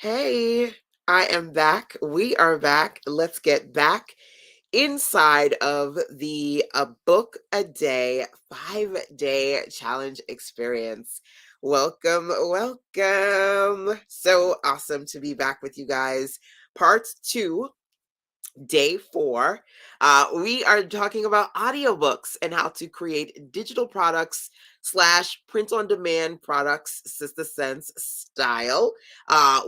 Hey, I am back. We are back. Let's get back inside of the A Book a Day 5-day challenge experience. Welcome, welcome. So awesome to be back with you guys. Part two, day four. We are talking about audiobooks and how to create digital products slash print on demand products, Sister Sense style.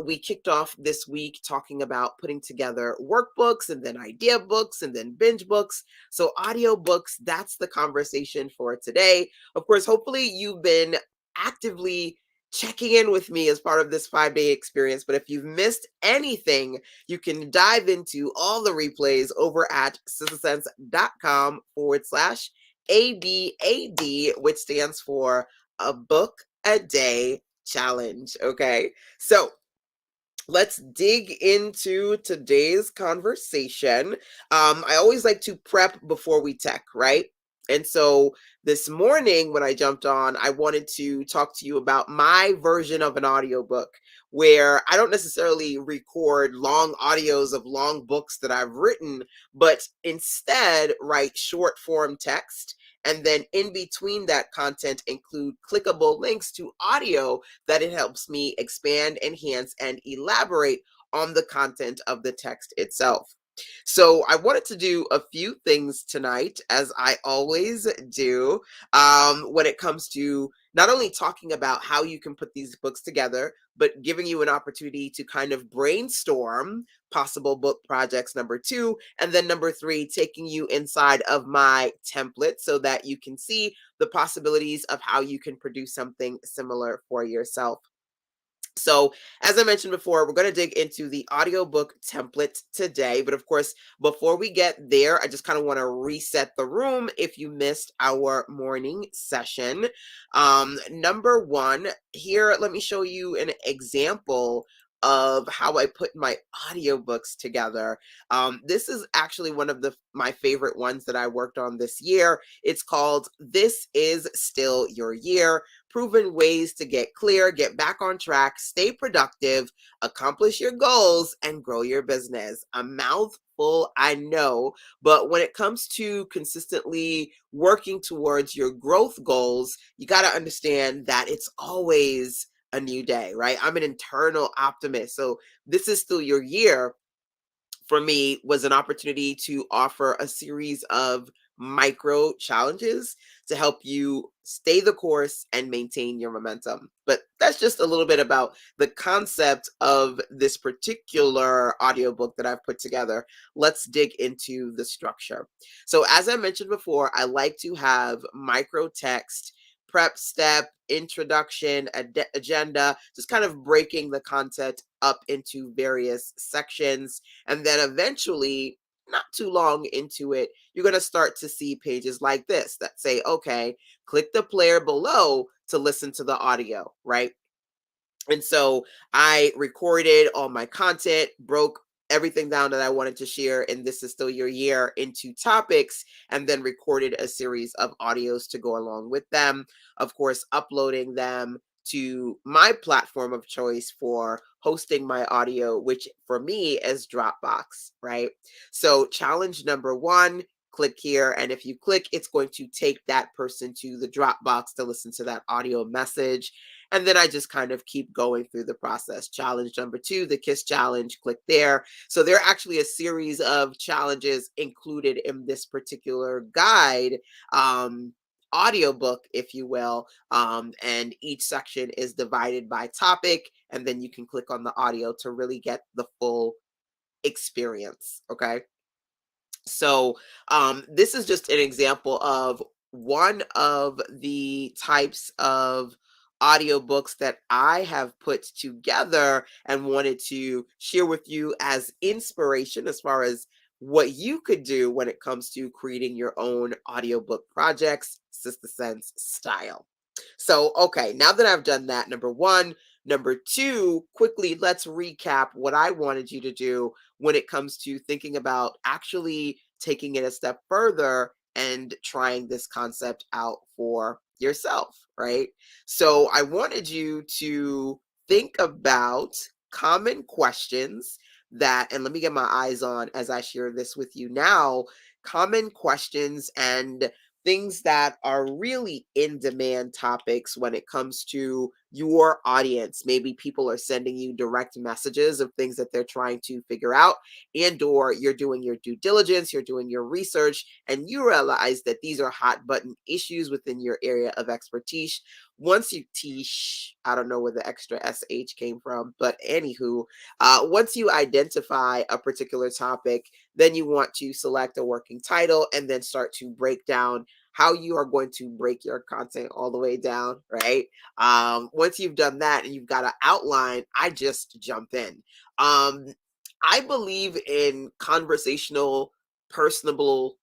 We kicked off this week talking about putting together workbooks and then idea books and then binge books. So audiobooks, that's the conversation for today. Of course, hopefully you've been actively checking in with me as part of this 5-day experience. But if you've missed anything, you can dive into all the replays over at sistersense.com/ABAD, which stands for A Book a Day Challenge. Okay. So let's dig into today's conversation. I always like to prep before we tech, right? And so this morning when I jumped on, I wanted to talk to you about my version of an audiobook where I don't necessarily record long audios of long books that I've written, but instead write short form text. And then in between that content, include clickable links to audio that it helps me expand, enhance, and elaborate on the content of the text itself. So I wanted to do a few things tonight, as I always do, when it comes to not only talking about how you can put these books together, but giving you an opportunity to kind of brainstorm possible book projects, number two, and then number three, taking you inside of my template so that you can see the possibilities of how you can produce something similar for yourself. So, as I mentioned before, we're going to dig into the audiobook template today. But of course, before we get there, I just kind of want to reset the room if you missed our morning session. Number one, here, let me show you an example of how I put my audiobooks together. This is actually one of my favorite ones that I worked on this year. It's called This Is Still Your Year: Proven Ways to Get Clear, Get Back on Track, Stay Productive, Accomplish Your Goals, and Grow Your Business. A mouthful, I know, but when it comes to consistently working towards your growth goals, you got to understand that it's always a new day, right? I'm an internal optimist. So this is still your year for me was an opportunity to offer a series of micro challenges to help you stay the course and maintain your momentum. But that's just a little bit about the concept of this particular audiobook that I've put together. Let's dig into the structure. So as I mentioned before, I like to have micro text, prep step, introduction, agenda, just kind of breaking the content up into various sections. And then eventually, not too long into it, you're going to start to see pages like this that say, okay, click the player below to listen to the audio, right? And so I recorded all my content, broke everything down that I wanted to share, and This Is Still Your Year, into topics, and then recorded a series of audios to go along with them. Of course, uploading them to my platform of choice for hosting my audio, which for me is Dropbox, right? So challenge number one, click here. And if you click, it's going to take that person to the Dropbox to listen to that audio message. And then I just kind of keep going through the process. Challenge number two, the KISS challenge, click there. So there are actually a series of challenges included in this particular guide, audiobook, if you will. And each section is divided by topic. And then you can click on the audio to really get the full experience. Okay. So this is just an example of one of the types of audiobooks that I have put together and wanted to share with you as inspiration as far as what you could do when it comes to creating your own audiobook projects, Sister Sense style. So, okay, now that I've done that, number one, number two, quickly, let's recap what I wanted you to do when it comes to thinking about actually taking it a step further and trying this concept out for yourself, right? So I wanted you to think about common questions that, and let me get my eyes on as I share this with you now, common questions and things that are really in demand topics when it comes to your audience. Maybe people are sending you direct messages of things that they're trying to figure out, and or you're doing your due diligence, you're doing your research, and you realize that these are hot button issues within your area of expertise. Once you teach, I don't know where the extra sh came from, but anywho, once you identify a particular topic, then you want to select a working title and then start to break down how you are going to break your content all the way down, right? Once you've done that and you've got an outline, I just jump in. Um, I believe in conversational, personable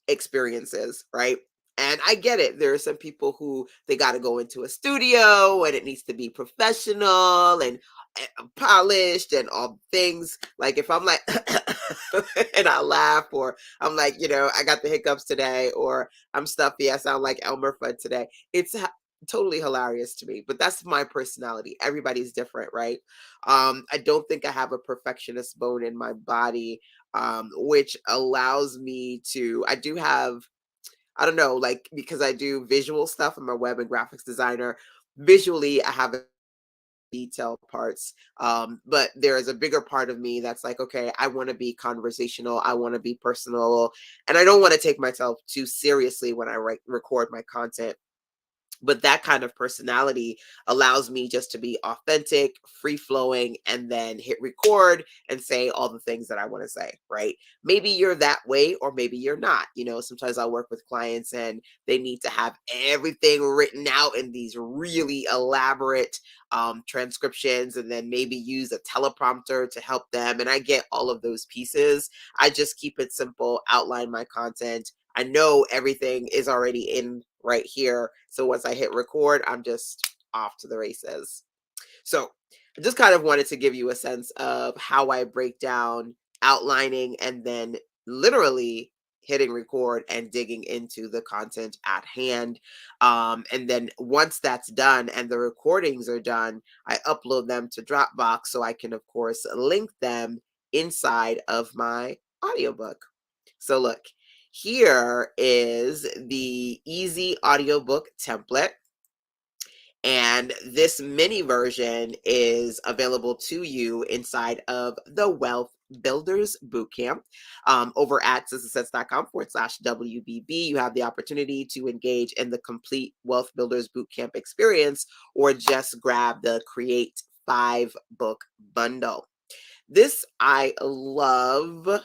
experiences, right? And I get it. There are some people who they got to go into a studio and it needs to be professional and polished and all things. Like if I'm like, and I laugh, or I'm like, I got the hiccups today, or I'm stuffy, I sound like Elmer Fudd today. It's totally hilarious to me, but that's my personality. Everybody's different, right? I don't think I have a perfectionist bone in my body, which allows me to, I do have, I don't know, like because I do visual stuff, I'm a web and graphics designer. Visually, I have detail parts. But there is a bigger part of me that's like, okay, I want to be conversational, I want to be personal, and I don't want to take myself too seriously when I record my content. But that kind of personality allows me just to be authentic, free flowing, and then hit record and say all the things that I want to say, right? Maybe you're that way, or maybe you're not. Sometimes I work with clients and they need to have everything written out in these really elaborate transcriptions, and then maybe use a teleprompter to help them. And I get all of those pieces. I just keep it simple, outline my content. I know everything is already in right here. So once I hit record, I'm just off to the races. So I just kind of wanted to give you a sense of how I break down outlining and then literally hitting record and digging into the content at hand. And then once that's done and the recordings are done, I upload them to Dropbox so I can, of course, link them inside of my audiobook. So look, here is the easy audiobook template. And this mini version is available to you inside of the Wealth Builders Bootcamp over at sistersets.com/WBB. You have the opportunity to engage in the complete Wealth Builders Bootcamp experience, or just grab the Create 5-book bundle. This I love.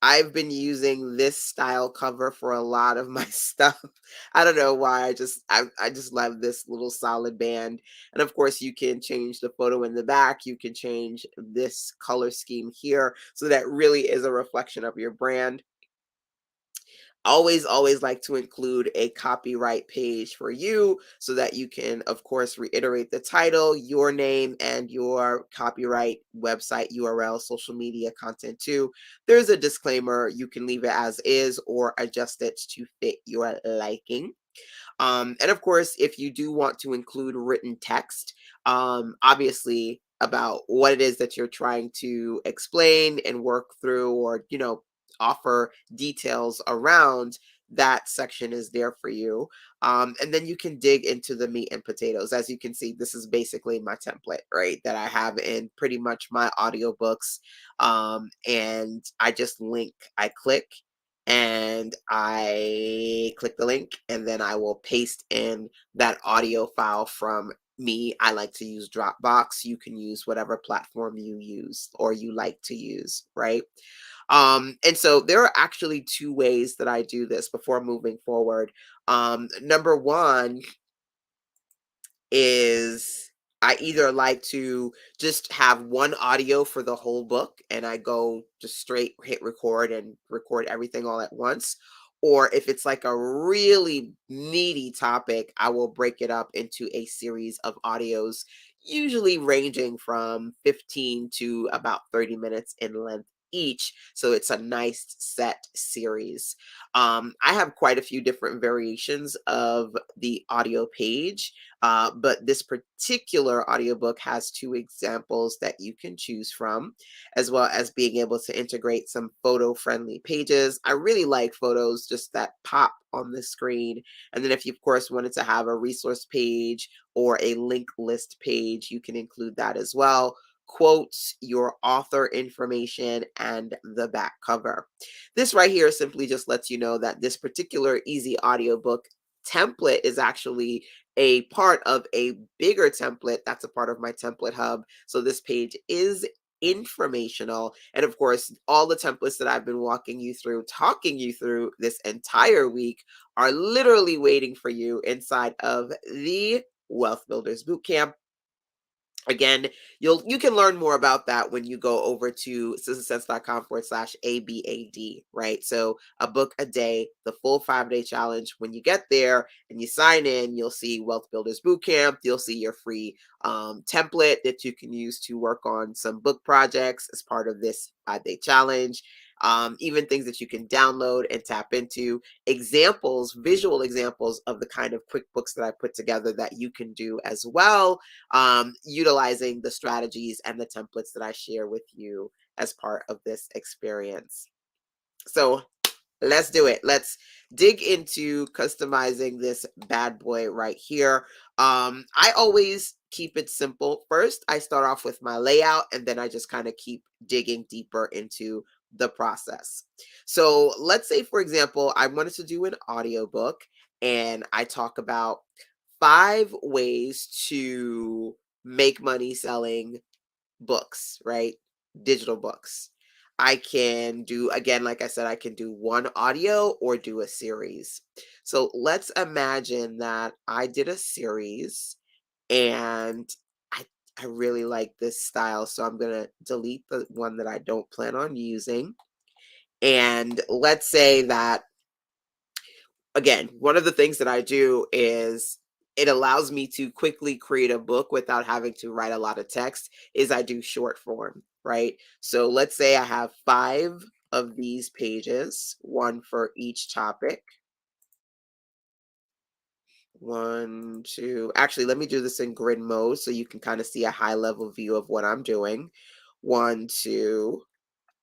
I've been using this style cover for a lot of my stuff. I don't know why. I just love this little solid band. And of course, you can change the photo in the back. You can change this color scheme here. So that really is a reflection of your brand. Always like to include a copyright page for you so that you can, of course, reiterate the title, your name, and your copyright, website URL, social media content too. There's a disclaimer. You can leave it as is or adjust it to fit your liking. And of course, if you do want to include written text, obviously about what it is that you're trying to explain and work through, or, offer details around, that section is there for you. And then you can dig into the meat and potatoes. As you can see, this is basically my template, right? That I have in pretty much my audiobooks. And I just I click and I click the link, and then I will paste in that audio file from me. I like to use Dropbox. You can use whatever platform you use or you like to use, right? And so there are actually two ways that I do this before moving forward. Number one is I either like to just have one audio for the whole book and I go just straight hit record and record everything all at once. Or if it's like a really meaty topic, I will break it up into a series of audios, usually ranging from 15 to about 30 minutes in length each. So it's a nice set series. I have quite a few different variations of the audio page, but this particular audiobook has two examples that you can choose from, as well as being able to integrate some photo friendly pages. I really like photos just that pop on the screen. And then if you, of course, wanted to have a resource page or a link list page, you can include that as well. Quotes, your author information, and the back cover. This right here simply just lets you know that this particular easy audiobook template is actually a part of a bigger template that's a part of my template hub. So this page is informational. And of course, all the templates that I've been walking you through, talking you through this entire week are literally waiting for you inside of the Wealth Builders Bootcamp. Again, you can learn more about that when you go over to sistersense.com/ABAD, right? So a book a day, the full 5-day challenge. When you get there and you sign in, you'll see Wealth Builders Bootcamp. You'll see your free template that you can use to work on some book projects as part of this 5-day challenge. Even things that you can download and tap into, examples, visual examples of the kind of QuickBooks that I put together that you can do as well, utilizing the strategies and the templates that I share with you as part of this experience. So let's do it. Let's dig into customizing this bad boy right here. I always keep it simple. First, I start off with my layout, and then I just kind of keep digging deeper into the process. So let's say, for example, I wanted to do an audiobook, and I talk about 5 ways to make money selling books, right? Digital books. I can do, again, like I said, I can do one audio or do a series. So let's imagine that I did a series and I, I really like this style. So I'm going to delete the one that I don't plan on using. And let's say that, again, one of the things that I do is it allows me to quickly create a book without having to write a lot of text is I do short form, right? So let's say I have 5 of these pages, one for each topic. One, two, actually, let me do this in grid mode so you can kind of see a high level view of what I'm doing. 1, 2,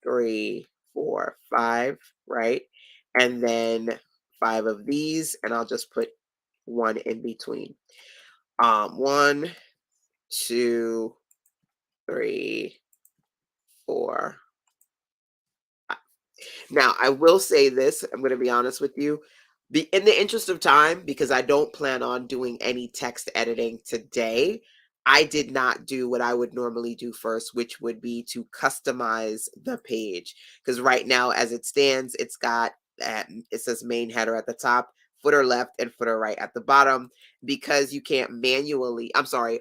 3, 4, 5, right? And then 5 of these, and I'll just put one in between. 1, 2, 3, 4. Now, I will say this, I'm going to be honest with you. In the interest of time, because I don't plan on doing any text editing today, I did not do what I would normally do first, which would be to customize the page. Because right now, as it stands, it's got it says main header at the top, footer left, and footer right at the bottom. Because you can't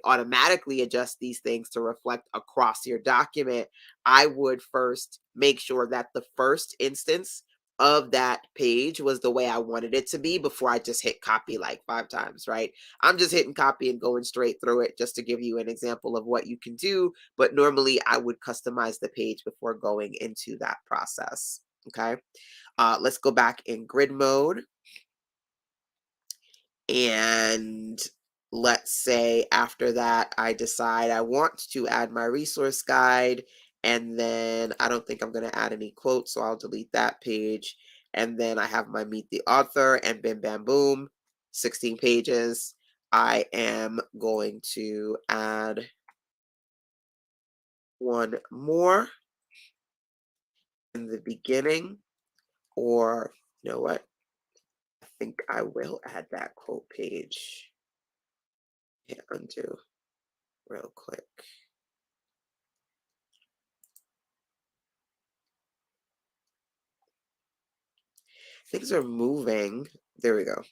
automatically adjust these things to reflect across your document, I would first make sure that the first instance of that page was the way I wanted it to be before I just hit copy like 5 times, right? I'm just hitting copy and going straight through it just to give you an example of what you can do. But normally I would customize the page before going into that process. Okay. Let's go back in grid mode. And let's say after that, I decide I want to add my resource guide. And then I don't think I'm going to add any quotes, so I'll delete that page. And then I have my meet the author and bim bam boom, 16 pages. I am going to add one more in the beginning, or you know what? I think I will add that quote page. Hit undo real quick. Things are moving. There we go.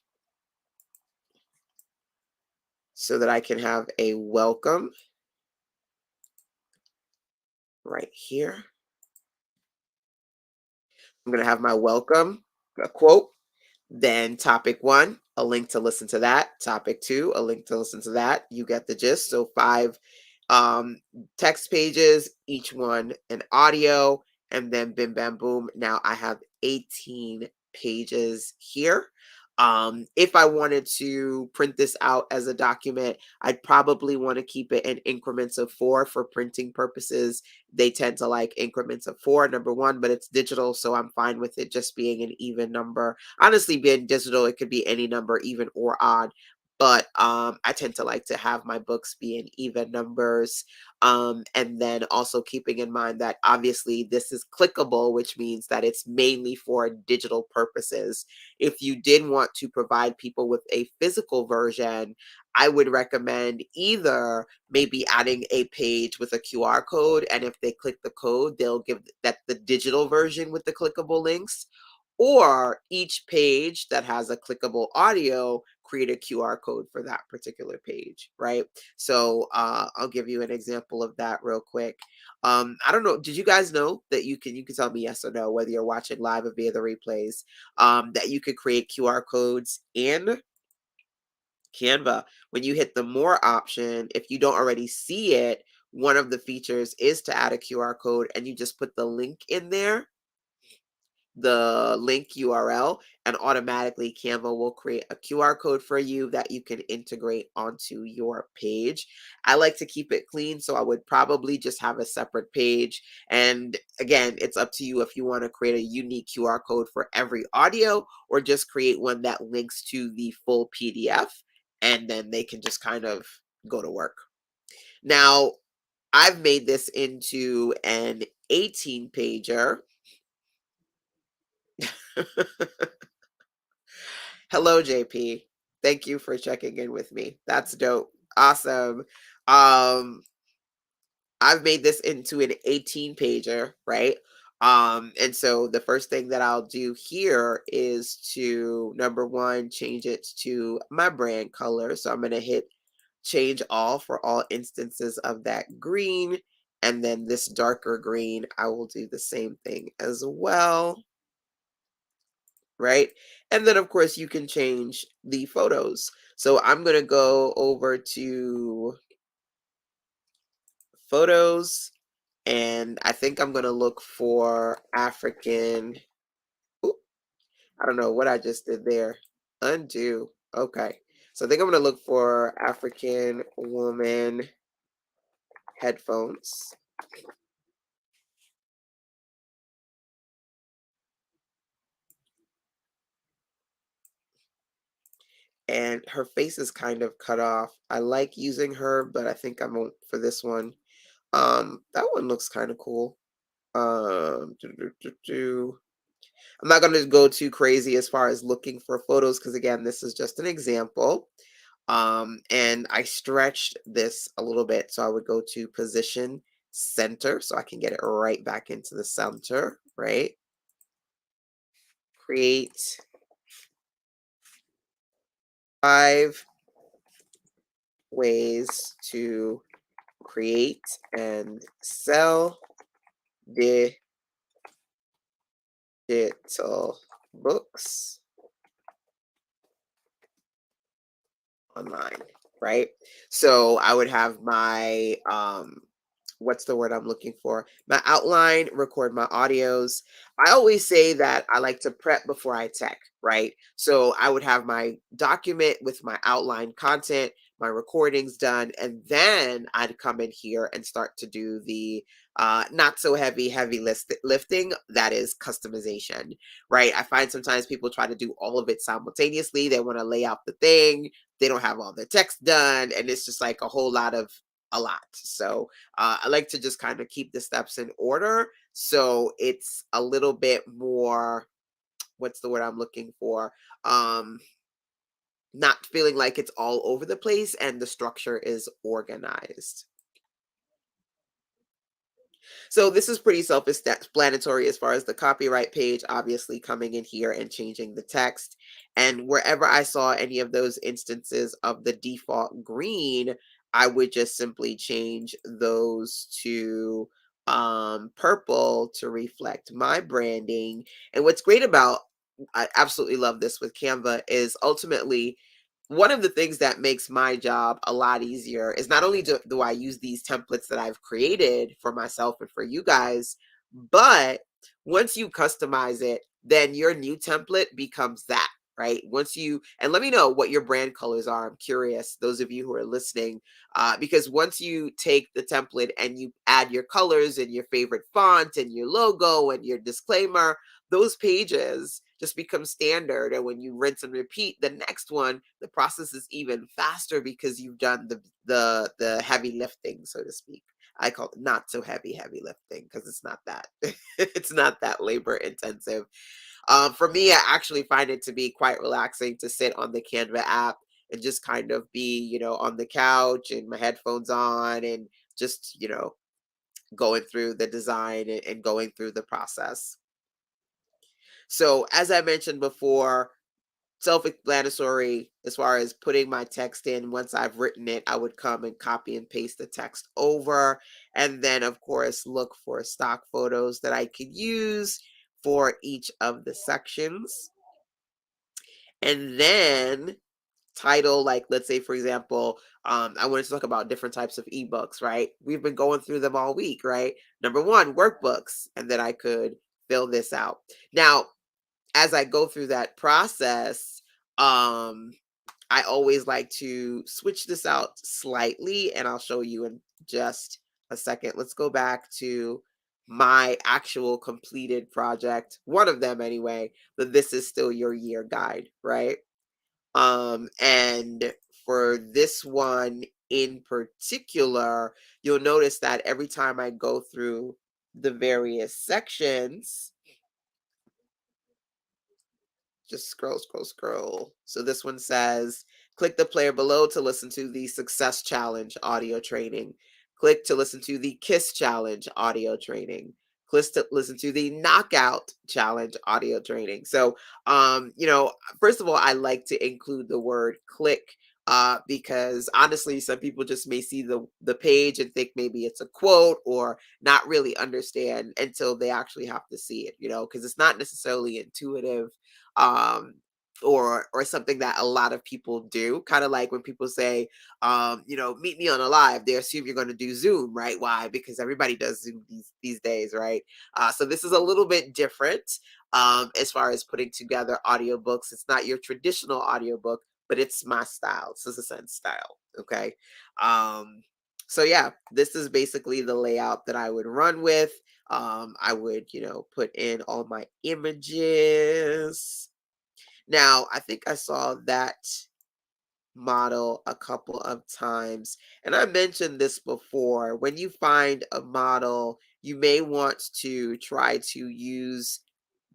So that I can have a welcome right here. I'm going to have my welcome, a quote, then topic 1, a link to listen to that. Topic 2, a link to listen to that. You get the gist. So 5 text pages, each one an audio, and then bim bam boom. Now I have 18 pages here. If I wanted to print this out as a document, I'd probably want to keep it in increments of 4 for printing purposes. They tend to like increments of 4, number one, but it's digital, so I'm fine with it just being an even number. Honestly, being digital, it could be any number, even or odd. But I tend to like to have my books be in even numbers. And then also keeping in mind that obviously this is clickable, which means that it's mainly for digital purposes. If you did want to provide people with a physical version, I would recommend either maybe adding a page with a QR code, and if they click the code, they'll give that the digital version with the clickable links, or each page that has a clickable audio, create a QR code for that particular page, right? So I'll give you an example of that real quick. I don't know. Did you guys know that you can tell me yes or no whether you're watching live or via the replays, that you could create QR codes in Canva? When you hit the more option, if you don't already see it, one of the features is to add a QR code, and you just put the link in there, the link URL, and automatically Canva will create a QR code for you that you can integrate onto your page. I like to keep it clean, so I would probably just have a separate page. And again, it's up to you if you want to create a unique QR code for every audio, or just create one that links to the full PDF, and then they can just kind of go to work. Now, I've made this into an 18 pager. Hello, JP. Thank you for checking in with me. That's dope. Awesome. Um, I've made this into an 18 pager, right? And so the first thing that I'll do here is to, number one, change it to my brand color. So I'm going to hit change all for all instances of that green. And then this darker green, I will do the same thing as well, right? And then of course you can change the photos. So I'm going to go over to photos, and I think I'm going to look for African. Oop, I don't know what I just did there. Undo. Okay. So I think I'm going to look for African woman headphones. And her face is kind of cut off. I like using her, but I think I won't for this one. That one looks kind of cool. Do, do, do, do. I'm not going to go too crazy as far as looking for photos, because again, this is just an example. And I stretched this a little bit, so I would go to position center so I can get it right back into the center, right? Create 5 ways to create and sell digital books online, right? So I would have my what's the word I'm looking for? My outline, record my audios. I always say that I like to prep before I tech, right? So I would have my document with my outline content, my recordings done, and then I'd come in here and start to do the not so heavy lifting, that is customization, right? I find sometimes people try to do all of it simultaneously. They want to lay out the thing, they don't have all the text done, and it's just like a whole lot of a lot. So I like to just kind of keep the steps in order, so it's a little bit more, what's the word I'm looking for? Not feeling like it's all over the place and the structure is organized. So this is pretty self-explanatory as far as the copyright page, obviously coming in here and changing the text. And wherever I saw any of those instances of the default green, I would just simply change those to purple to reflect my branding. And what's great about, I absolutely love this with Canva, is ultimately one of the things that makes my job a lot easier is not only do I use these templates that I've created for myself and for you guys, But once you customize it, then your new template becomes that, right? Once you, and let me know what your brand colors are. I'm curious, those of you who are listening, because once you take the template and you add your colors and your favorite font and your logo and your disclaimer, those pages just become standard. And when you rinse and repeat the next one, the process is even faster because you've done the heavy lifting, so to speak. I call it not so heavy lifting because it's not that it's not that labor intensive. For me, I actually find it to be quite relaxing to sit on the Canva app and just kind of be, on the couch and my headphones on and just, going through the design and going through the process. So, as I mentioned before, self-explanatory as far as putting my text in. Once I've written it, I would come and copy and paste the text over, and then of course look for stock photos that I could use for each of the sections. And then title, like, let's say for example, I wanted to talk about different types of ebooks, right? We've been going through them all week, right? Number one, workbooks, and then I could fill this out. Now, as I go through that process, um, I always like to switch this out slightly, and I'll show you in just a second. Let's go back to my actual completed project, one of them anyway, but this is still your year guide, right? And for this one in particular, you'll notice that every time I go through the various sections, just scroll, scroll, scroll. So this one says, click the player below to listen to the Success Challenge audio training. Click to listen to the Kiss Challenge audio training. Click to listen to the Knockout Challenge audio training. So, first of all, I like to include the word click because honestly, some people just may see the page and think maybe it's a quote or not really understand until they actually have to see it, because it's not necessarily intuitive, or something that a lot of people do. Kind of like when people say, meet me on a live, they assume you're going to do Zoom, right? Why? Because everybody does Zoom these days, right? So this is a little bit different as far as putting together audiobooks. It's not your traditional audiobook, but it's my style. It's a sense style. Okay. So yeah, this is basically the layout that I would run with. I would, put in all my images. Now, I think I saw that model a couple of times, and I mentioned this before. When you find a model, you may want to try to use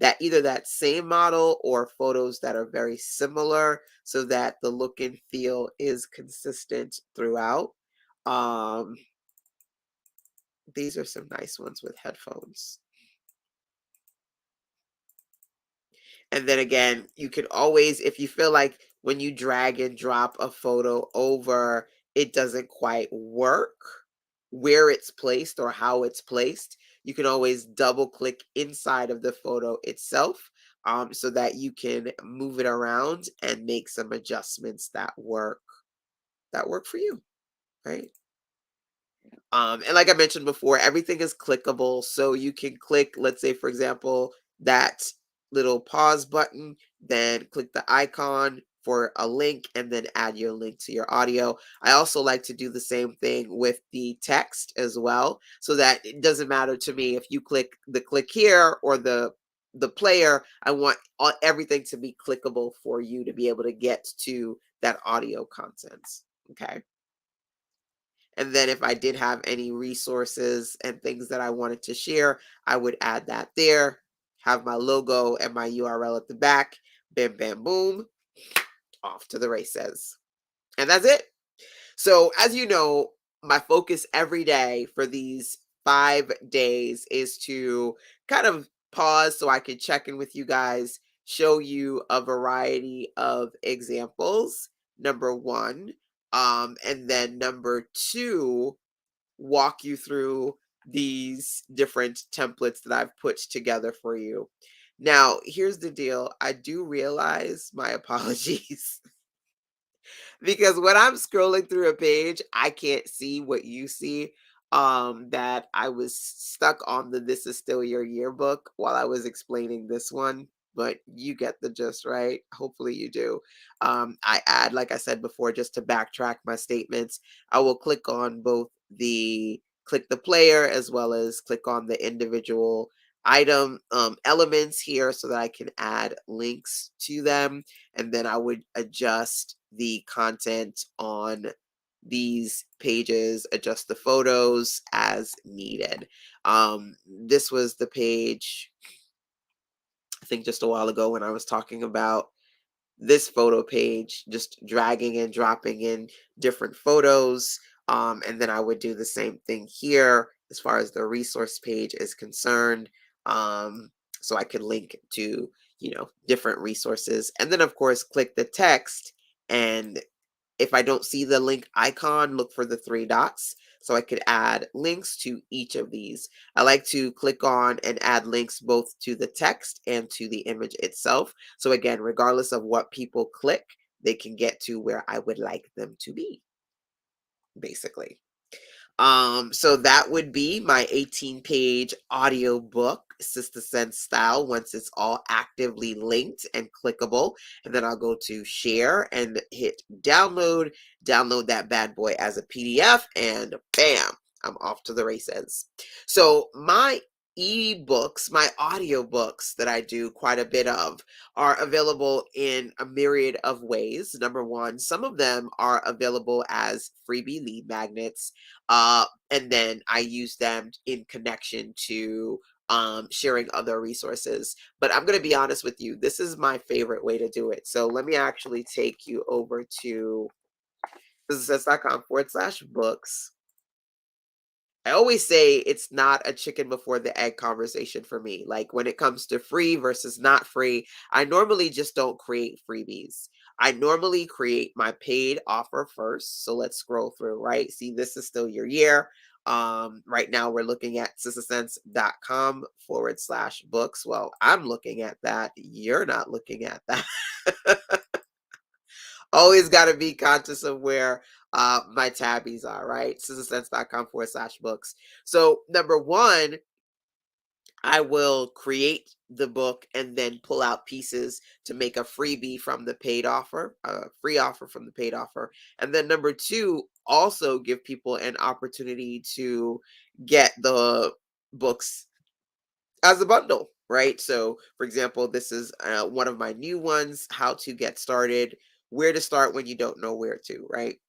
that, either that same model or photos that are very similar, so that the look and feel is consistent throughout. Um, these are some nice ones with headphones. And then again, you could always, if you feel like when you drag and drop a photo over, it doesn't quite work where it's placed or how it's placed, you can always double click inside of the photo itself, so that you can move it around and make some adjustments that work for you, right? And like I mentioned before, everything is clickable. So you can click, let's say, for example, that little pause button, then click the icon for a link, and then add your link to your audio. I also like to do the same thing with the text as well, so that it doesn't matter to me if you click here or the player. I want everything to be clickable for you to be able to get to that audio content. Okay. And then if I did have any resources and things that I wanted to share, I would add that there, have my logo and my URL at the back, bam, bam, boom, off to the races. And that's it. So, as you know, my focus every day for these 5 days is to kind of pause so I can check in with you guys, show you a variety of examples, number one. And then number two, walk you through these different templates that I've put together for you. Now, here's the deal. I do realize, my apologies, because when I'm scrolling through a page, I can't see what you see. that I was stuck on the "This is still your yearbook" while I was explaining this one, but you get the gist, right? Hopefully you do. I add, like I said before, just to backtrack my statements, I will click the player as well as click on the individual item elements here so that I can add links to them, and then I would adjust the content on these pages, adjust the photos as needed. This was the page, I think, just a while ago when I was talking about this photo page, just dragging and dropping in different photos. And then I would do the same thing here as far as the resource page is concerned. Um, so I could link to, different resources. And then, of course, click the text, and if I don't see the link icon, look for the three dots so I could add links to each of these. I like to click on and add links both to the text and to the image itself. So again, regardless of what people click, they can get to where I would like them to be, basically. So that would be my 18-page audiobook, Sister Sense style, once it's all actively linked and clickable. And then I'll go to share and hit download that bad boy as a PDF, and bam, I'm off to the races. So my ebooks, my audiobooks that I do quite a bit of, are available in a myriad of ways. Number one, some of them are available as freebie lead magnets, and then I use them in connection to sharing other resources. But I'm going to be honest with you, this is my favorite way to do it. So let me actually take you over to business.com/books. I always say it's not a chicken before the egg conversation for me. Like when it comes to free versus not free, I normally just don't create freebies. I normally create my paid offer first. So let's scroll through, right? See, this is still your year. Right now we're looking at sistersense.com/books. Well, I'm looking at that. You're not looking at that. Always got to be conscious of where my tabbies are, right? Sistersense.com/books. So, number one, I will create the book and then pull out pieces to make a freebie from the paid offer, a free offer from the paid offer. And then number two, also give people an opportunity to get the books as a bundle, right? So, for example, this is one of my new ones, How to Get Started, Where to Start When You Don't Know Where to, right?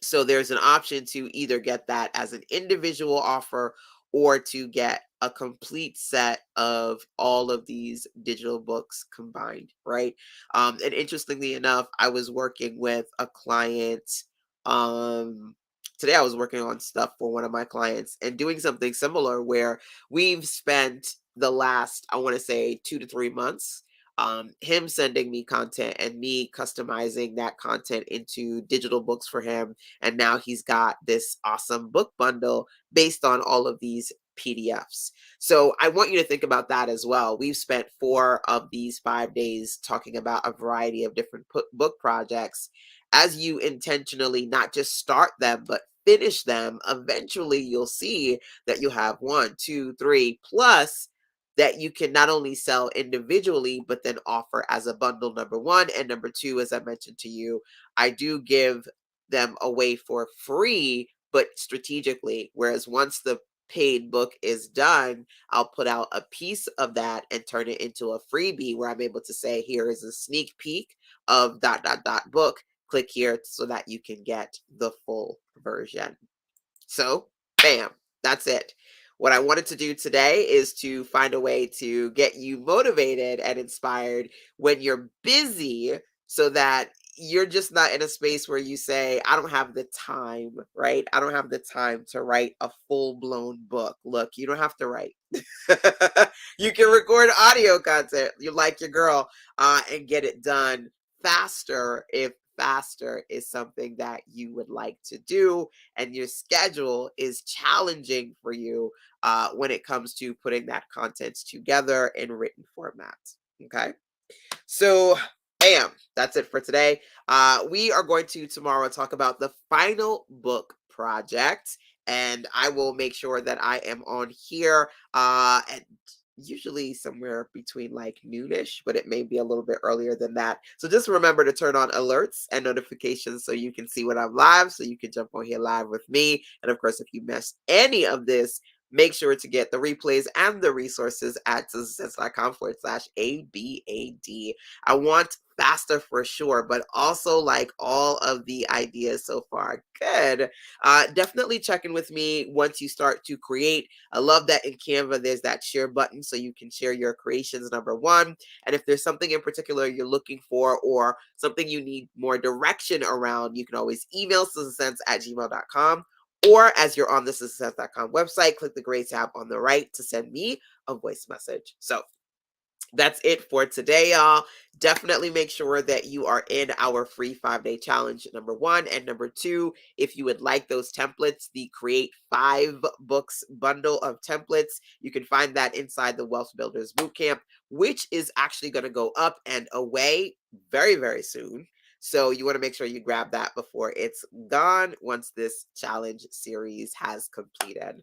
So there's an option to either get that as an individual offer or to get a complete set of all of these digital books combined, right? And interestingly enough, I was working with a client. Um, Today I was working on stuff for one of my clients and doing something similar where we've spent the last, I want to say, 2 to 3 months, him sending me content and me customizing that content into digital books for him, and now he's got this awesome book bundle based on all of these PDFs. So I want you to think about that as well. We've spent 4 of these 5 days talking about a variety of different book projects. As you intentionally not just start them, but finish them, eventually you'll see that you have one, two, three, plus that you can not only sell individually, but then offer as a bundle, number one. And number two, as I mentioned to you, I do give them away for free, but strategically. Whereas once the paid book is done, I'll put out a piece of that and turn it into a freebie where I'm able to say, here is a sneak peek of dot dot dot book. Click here so that you can get the full version. So, bam, that's it. What I wanted to do today is to find a way to get you motivated and inspired when you're busy so that you're just not in a space where you say, I don't have the time, right? I don't have the time to write a full blown book. Look, you don't have to write. You can record audio content, you like your girl, and get it done faster if faster is something that you would like to do and your schedule is challenging for you when it comes to putting that content together in written format. Okay. So, bam, that's it for today. We are going to tomorrow talk about the final book project. and I will make sure that I am on here at usually somewhere between like noonish, but it may be a little bit earlier than that. So just remember to turn on alerts and notifications so you can see when I'm live, so you can jump on here live with me. And of course, if you miss any of this, make sure to get the replays and the resources at success.com/ABAD. I want faster for sure, but also like all of the ideas so far. Good. Definitely check in with me once you start to create. I love that in Canva, there's that share button so you can share your creations, number one. And if there's something in particular you're looking for or something you need more direction around, you can always email susansense@gmail.com. Or as you're on the success.com website, click the gray tab on the right to send me a voice message. So that's it for today, y'all. Definitely make sure that you are in our free 5-day challenge, number one. And number two, if you would like those templates, the Create 5 Books bundle of templates, you can find that inside the Wealth Builders Bootcamp, which is actually going to go up and away very, very soon. So you want to make sure you grab that before it's gone once this challenge series has completed.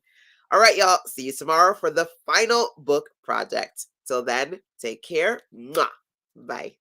All right, y'all. See you tomorrow for the final book project. Till then, take care. Mwah. Bye.